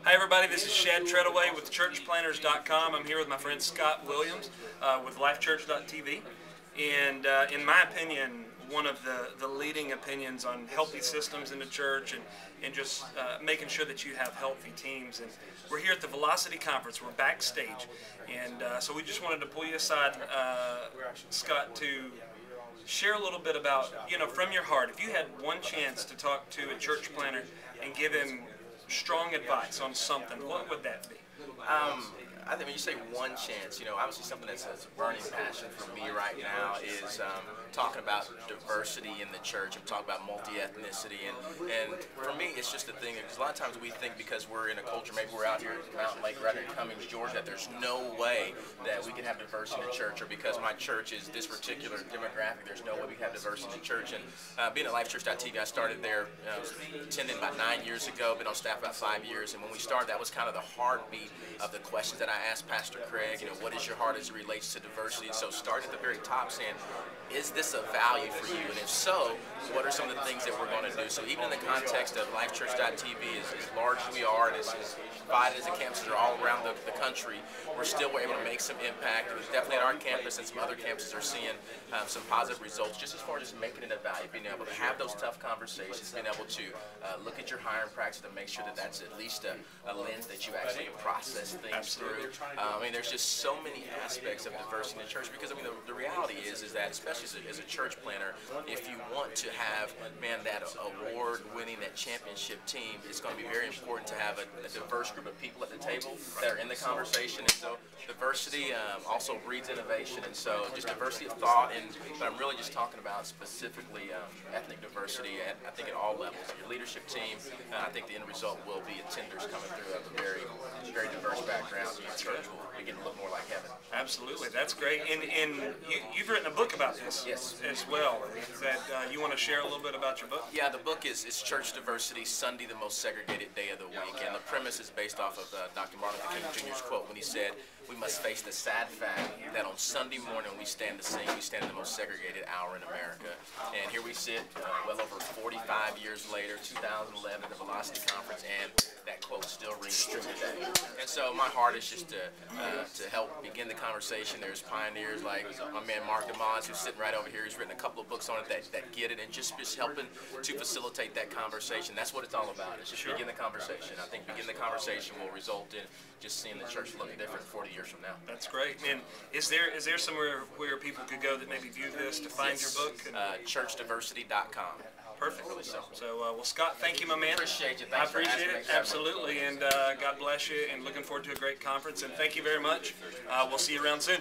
Hi everybody, this is Shad Treadaway with ChurchPlanners.com. I'm here with my friend Scott Williams with LifeChurch.tv. And in my opinion, one of the leading opinions on healthy systems in the church and just making sure that you have healthy teams. And we're here at the Velocity Conference. We're backstage. And so we just wanted to pull you aside, Scott, to share a little bit about, from your heart, if you had one chance to talk to a church planner and give him strong advice on something, what would that be? I think when you say one chance, obviously something that's a burning passion for me right now is talking about diversity in the church. I'm talking about multi-ethnicity, and for me, it's just a thing, because a lot of times we think because we're in a culture, maybe we're out here at Mountain Lake, right in Cummings, Georgia, that there's no way that we can have diversity in the church, or because my church is this particular demographic, there's no way we can have diversity in the church. And being at LifeChurch.tv, I started there, attending about 9 years ago, been on staff about 5 years, and when we started, that was kind of the heartbeat of the questions that I asked Pastor Craig, what is your heart as it relates to diversity? And so start at the very top saying, is this a value for you? And if so, what are some of the things that we're going to do? So even in the context of LifeChurch.tv, as large as we are and as divided as the campuses are all around the country, we're still able to make some impact. Definitely at our campus and some other campuses are seeing some positive results just as far as just making it a value, being able to have those tough conversations, being able to look at your hiring practice to make sure that that's at least a lens that you actually process things through. There's just so many aspects of diversity in the church, because the reality is that, especially as a church planner, if you want to have, that award-winning, that championship team, it's going to be very important to have a diverse group of people at the table that are in the conversation. And so diversity also breeds innovation, and so just diversity of thought. But I'm really just talking about specifically ethnic diversity, I think at all levels. Your leadership team, I think the end result will be attenders coming through of a very, very diverse background, so your church will begin to look more like heaven. Absolutely, that's great. And you've written a book about this. Yes. As well. Is that you want to share a little bit about your book? Yeah, the book is Church Diversity, Sunday, the Most Segregated Day of the Week. And the premise is based off of Dr. Martin Luther King Jr.'s quote when he said, "We must face the sad fact that on Sunday morning we stand to sing, we stand in the most segregated hour in America." And here we sit, well over 45 years later, 2011, at the Velocity Conference, and that quote still rings true today. And so my heart is just to help begin the conversation. There's pioneers like my man Mark DeMoss, who's sitting right over here. He's written a couple of books on it that get it, and just helping to facilitate that conversation. That's what it's all about. It's just begin the conversation. I think begin the conversation will result in just seeing the church look different 40 years from now. That's great. And is there somewhere where people could go that maybe view this to find your book? ChurchDiversity.com. Perfect. Really so. Well, Scott, thank you, my man. Appreciate you. I appreciate it. Absolutely. And God bless you, and looking forward to a great conference. And thank you very much. We'll see you around soon.